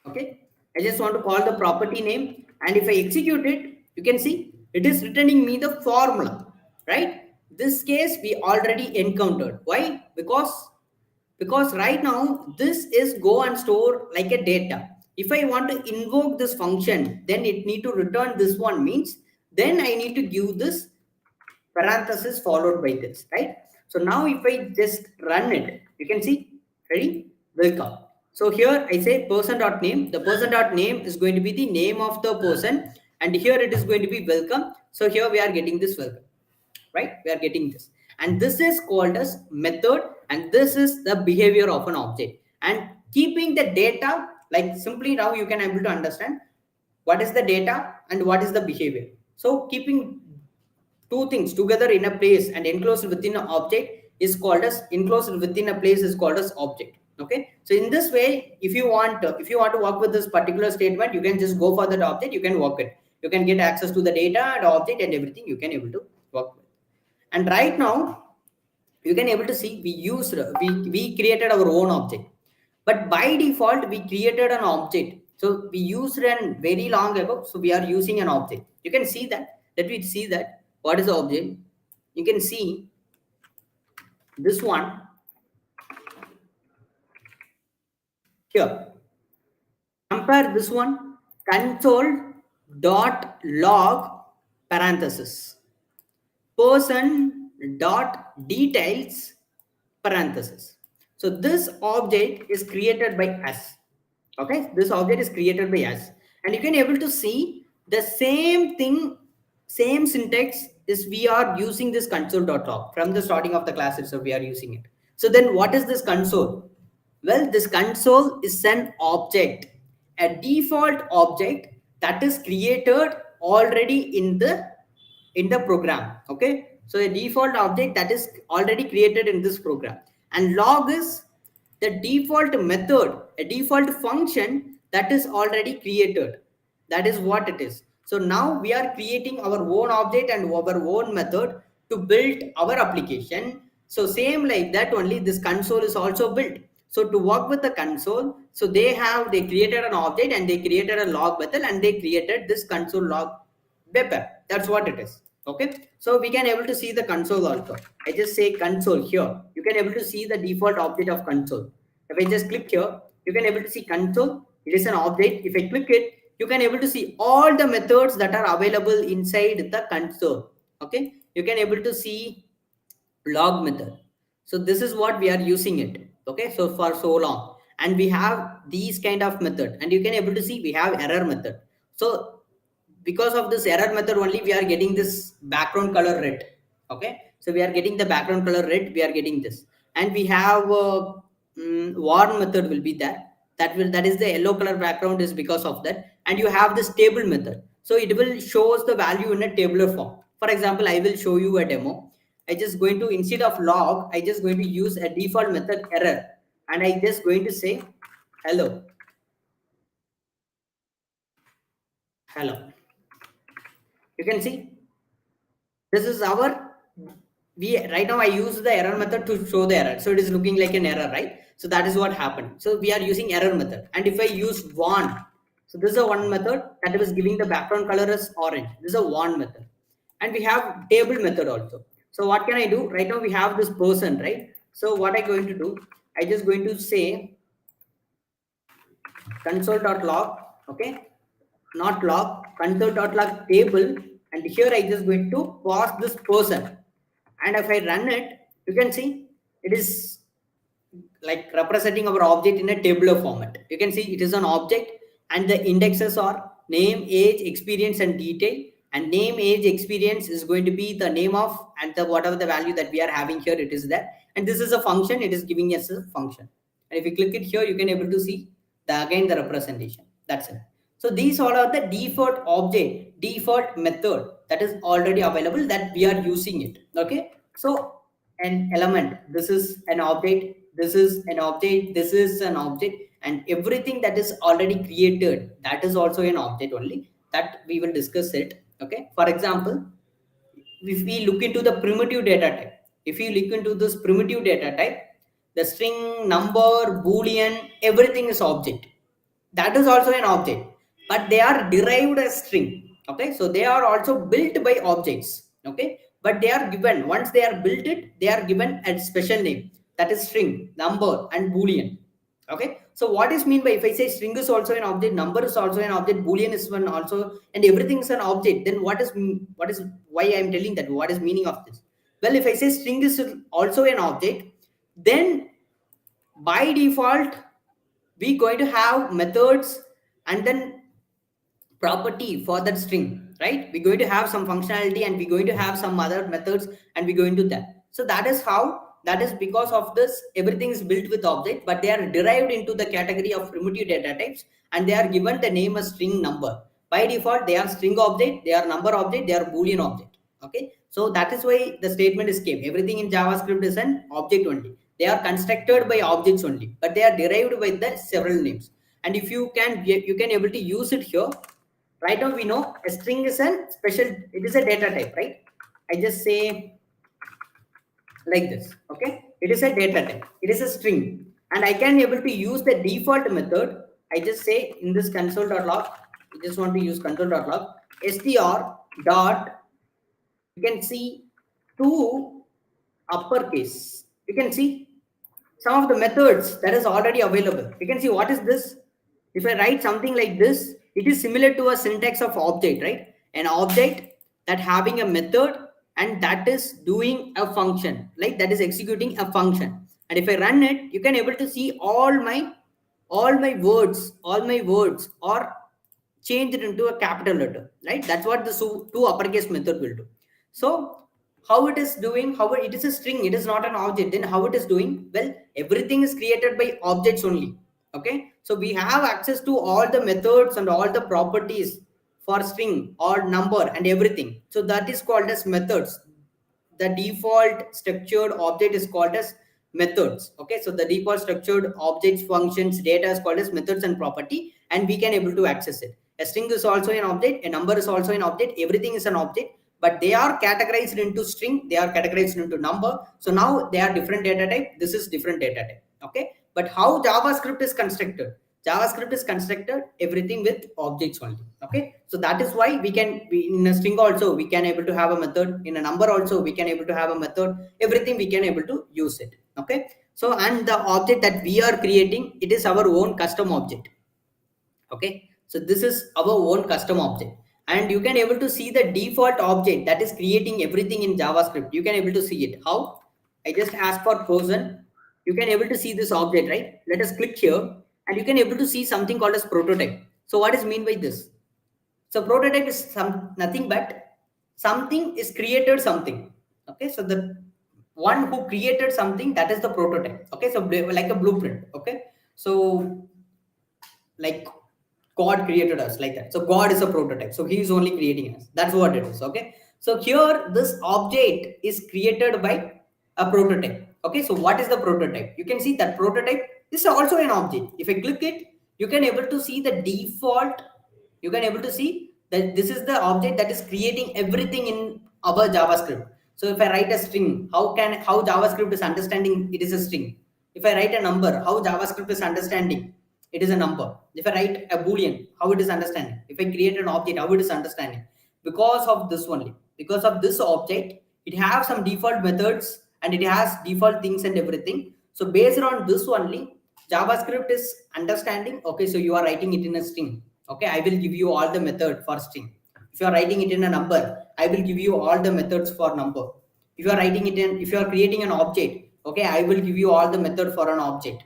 Speaker 1: Okay, I just want to call the property name, and if I execute it, you can see it is returning me the formula, right? This case we already encountered. Why? Because right now this is go and store like a data. If I want to invoke this function, then it need to return this one, means then I need to give this parenthesis followed by this, right? So now if I just run it, you can see, ready, welcome. So here I say person.name. The person.name is going to be the name of the person, and here it is going to be welcome. So here we are getting this welcome, right? We are getting this, and this is called as method, and this is the behavior of an object. And keeping the data, like simply now you can able to understand what is the data and what is the behavior. So keeping two things together in a place and enclosed within an object is called as enclosed within a place is called as object. Okay, so in this way, if you want to work with this particular statement, you can just go for that object, you can work it, you can get access to the data and object and everything, you can able to work with. And right now you can able to see we created our own object, but by default we created an object. So we used an very long ago, so we are using an object. You can see that. Let me see that what is the object. You can see this one here. Compare this one, console dot log parenthesis person dot details parenthesis. So this object is created by us. Okay, this object is created by us, and you can able to see the same thing, same syntax is we are using this console.log from the starting of the class itself. We are using it. So then what is this console? Well, this console is an object, a default object that is created already in the program. Okay, so a default object that is already created in this program, and log is the default method, a default function that is already created. That is what it is. So now we are creating our own object and our own method to build our application. So same like that only this console is also built. So to work with the console, so they created an object and they created a log method and they created this console log paper. That's what it is. Okay, so we can able to see the console also. I just say console here. You can able to see the default object of console. If I just click here, you can able to see console. It is an object. If I click it, you can able to see all the methods that are available inside the console. Okay, you can able to see log method. So this is what we are using it. Okay, so for so long, and we have these kind of method, and you can able to see we have error method. So because of this error method only we are getting this background color red. Okay, so we are getting the background color red, we are getting this, and we have warn method will be there, that is the yellow color background is because of that. And you have this table method, so it will shows the value in a tabular form. For example, I will show you a demo. I just going to, instead of log, I just going to use a default method error, and I just going to say hello. You can see this is our, we right now I use the error method to show the error, so it is looking like an error, right? So that is what happened. So we are using error method. And if I use warn, so this is a one method that was giving the background color as orange. This is a warn method. And we have table method also. So what can I do? Right now we have this person, right? So what I'm going to do, I just going to say console.log, okay, not log, console.log table, and here I just going to pass this person, and if I run it, you can see it is like representing our object in a tabular format. You can see it is an object, and the indexes are name, age, experience, and detail. And name, age, experience is going to be the name of, and the whatever the value that we are having here, it is there. And this is a function, it is giving us a function. And if you click it here, you can able to see again the representation. That's it. So these all are the default object, default method that is already available that we are using it. Okay. So an element, this is an object, this is an object, this is an object, and everything that is already created, that is also an object only, that we will discuss it. Okay. For example, if we look into the primitive data type, if you look into this primitive data type, the string, number, boolean, everything is object. That is also an object, but they are derived as string. Okay, so they are also built by objects. Okay, but they are given, once they are built it, they are given a special name, that is string, number, and boolean. Okay, so what is mean by, if I say string is also an object, number is also an object, boolean is one also, and everything is an object, then what is why I am telling that, what is meaning of this? Well, if I say string is also an object, then by default we going to have methods and then property for that string, right? We're going to have some functionality, and we're going to have some other methods, and we're going to that. So that is how, that is because of this, everything is built with object, but they are derived into the category of primitive data types, and they are given the name as string, number. By default they are string object, they are number object, they are boolean object. Okay, so that is why the statement is came, everything in JavaScript is an object only. They are constructed by objects only, but they are derived by the several names. And if you can able to use it here. Right now we know a string is a special, it is a data type, right? I just say like this. Okay, it is a data type, it is a string, and I can able to use the default method. I just say in this console.log, I just want to use console.log str dot, you can see, to uppercase. You can see some of the methods that is already available. You can see what is this. If I write something like this, it is similar to a syntax of object, right? An object that having a method, and that is doing a function, like that is executing a function. And if I run it, you can able to see all my words are changed into a capital letter, right? That's what the to uppercase method will do. So how it is doing, how it is a string, it is not an object, then how it is doing? Well, everything is created by objects only. Okay, so we have access to all the methods and all the properties for string or number and everything. So that is called as methods. The default structured object is called as methods. Okay, so the default structured objects, functions, data is called as methods and property, and we can able to access it. A string is also an object, a number is also an object, everything is an object, but they are categorized into string, they are categorized into number. So now they are different data type, this is different data type. Okay, but how JavaScript is constructed? JavaScript is constructed everything with objects only. Okay, so that is why we can, in a string also we can able to have a method, in a number also we can able to have a method, everything we can able to use it. Okay, so and the object that we are creating, it is our own custom object. Okay, so this is our own custom object, and you can able to see the default object that is creating everything in JavaScript. You can able to see it. How? I just ask for person. You can able to see this object, right? Let us click here, and you can able to see something called as prototype. So what is mean by this? So prototype is nothing but something is created something. Okay, so the one who created something, that is the prototype. Okay, so like a blueprint. Okay, so like God created us like that. So God is a prototype. So he is only creating us. That's what it is. Okay. So here this object is created by a prototype. Okay. So what is the prototype? You can see that prototype is also an object. If I click it, you can able to see the default. You can able to see that this is the object that is creating everything in our JavaScript. So if I write a string, how JavaScript is understanding it is a string. If I write a number, how JavaScript is understanding it is a number. If I write a boolean, how it is understanding. If I create an object, how it is understanding. Because of this only, because of this object, it has some default methods and it has default things and everything. So based on this only, JavaScript is understanding. Okay, so you are writing it in a string. Okay, I will give you all the method for string. If you are writing it in a number, I will give you all the methods for number. If you are writing it in, if you are creating an object, okay, I will give you all the method for an object.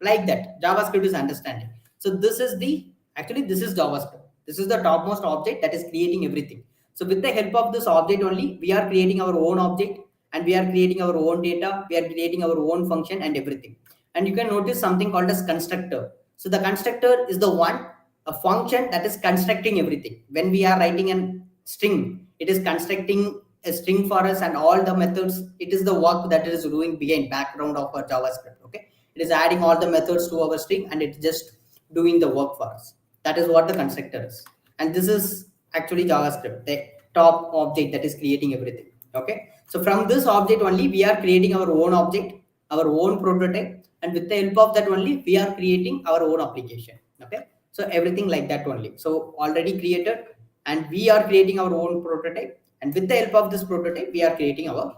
Speaker 1: Like that, JavaScript is understanding. So this is the, actually this is JavaScript. This is the topmost object that is creating everything. So with the help of this object only, we are creating our own object, and we are creating our own data, we are creating our own function and everything. And you can notice something called as constructor. So the constructor is the one, a function that is constructing everything. When we are writing a string, it is constructing a string for us, and all the methods, it is the work that it is doing behind background of our JavaScript. Okay, it is adding all the methods to our string, and it's just doing the work for us. That is what the constructor is. And this is actually JavaScript, the top object that is creating everything. Okay, so from this object only, we are creating our own object, our own prototype, and with the help of that only, we are creating our own application. Okay, so everything like that only. So already created, and we are creating our own prototype, and with the help of this prototype, we are creating our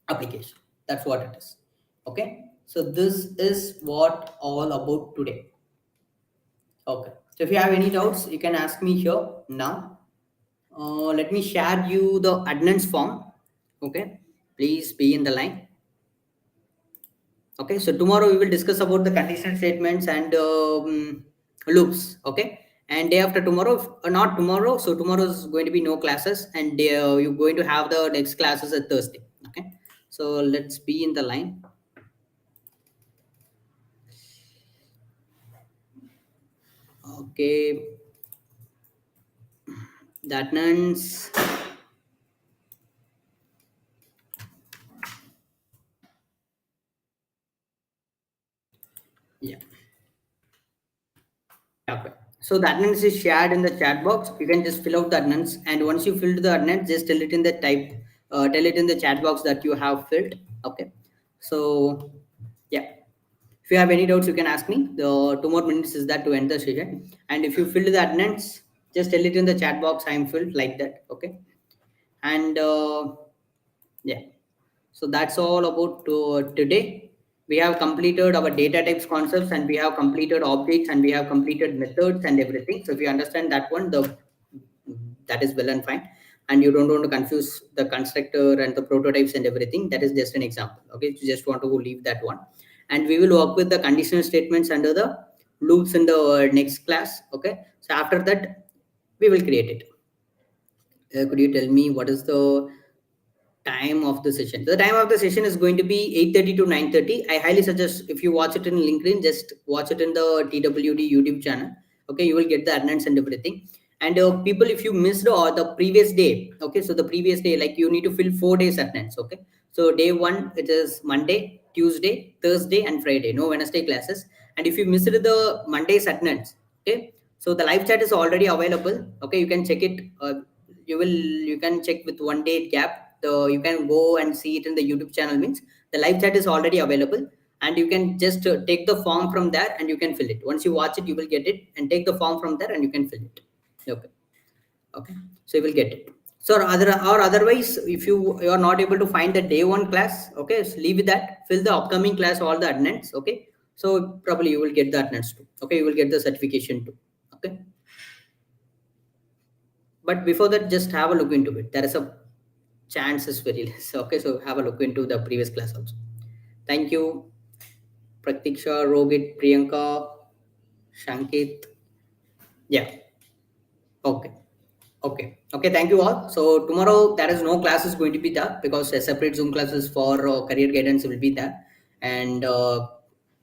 Speaker 1: application. That's what it is. Okay, so this is what all about today. Okay, so if you have any doubts, you can ask me here now. Let me share you the attendance form. Okay, please be in the line. Okay, so tomorrow we will discuss about the conditional statements and loops. Okay, and day after tomorrow, not tomorrow, so tomorrow is going to be no classes, and you're going to have the next classes at Thursday. Okay, so let's be in the line. Okay, that means, yeah. Okay. So the attendance is shared in the chat box. You can just fill out the attendance, and once you filled the attendance, just tell it in the type, tell it in the chat box that you have filled. Okay. So yeah, if you have any doubts, you can ask me. The 2 more minutes is that to end the session. And if you filled the attendance, just tell it in the chat box. I am filled, like that. Okay. And yeah, so that's all about today. We have completed our data types concepts, and we have completed objects, and we have completed methods and everything. So if you understand that one, the that is well and fine. And you don't want to confuse the constructor and the prototypes and everything. That is just an example. Okay, you just want to leave that one. And we will work with the conditional statements under the loops in the next class. Okay, so after that, we will create it. Could you tell me what is the time of the session? The time of the session is going to be 8:30 to 9:30. I highly suggest, if you watch it in LinkedIn, just watch it in the TWD YouTube channel. Okay, you will get the attendance and everything. And people, if you missed the previous day, okay, so the previous day, like, you need to fill 4 days attendance. Okay, so day one, it is Monday, Tuesday, Thursday, and Friday. No Wednesday classes. And if you missed the Monday's attendance, okay, so the live chat is already available. Okay, you can check it. You can check with 1 day gap. You can go and see it in the YouTube channel. Means the live chat is already available, and you can just take the form from there, and you can fill it. Once you watch it, you will get it, and take the form from there, and you can fill it. Okay, okay, so you will get it. So otherwise, if you are not able to find the day one class, okay, so leave it that. Fill the upcoming class, all the attendance. Okay, so probably you will get the attendance too. Okay, you will get the certification too. Okay, but before that, just have a look into it. There is a chance is very less. Okay, so have a look into the previous class also. Thank you, Pratiksha, Rohit, Priyanka, Shankit. Yeah. Okay. Okay. Okay. Thank you all. So tomorrow there is no class is going to be there, because a separate Zoom classes for career guidance will be there. And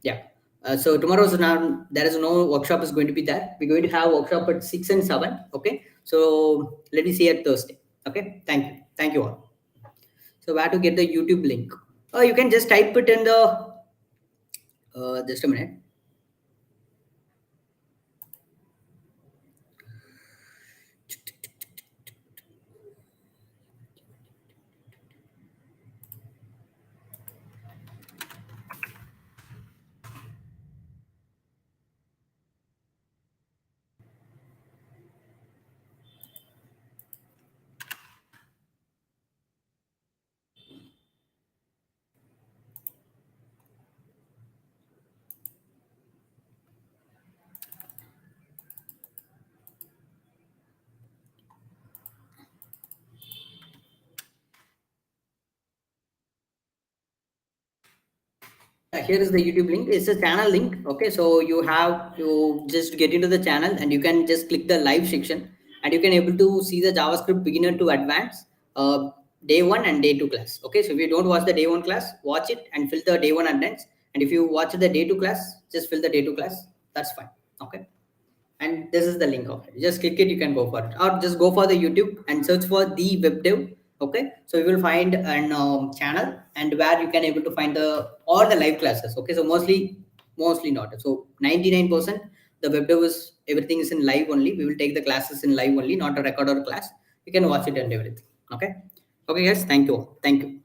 Speaker 1: yeah. So tomorrow's now there is no workshop is going to be there. We're going to have workshop at 6 and 7. Okay. So let me see at Thursday. Okay. Thank you. Thank you all. So where to get the YouTube link? You can just type it in the. Just a minute. Here is the YouTube link. It's a channel link. Okay, so you have to just get into the channel and you can just click the live section and you can able to see the JavaScript beginner to advanced day 1 and day 2 class. Okay, so if you don't watch the day 1 class, watch it and fill the day 1 attendance. And if you watch the day 2 class, just fill the day 2 class. That's fine. Okay, and this is the link of it. Just click it, you can go for it, or just go for the YouTube and search for the web dev. Okay, so you will find an channel and where you can able to find the all the live classes. Okay, so mostly not, so 99% the web dev is everything is in live only. We will take the classes in live only, not a recorded class. You can watch it and everything. Okay, okay guys, thank you all. Thank you.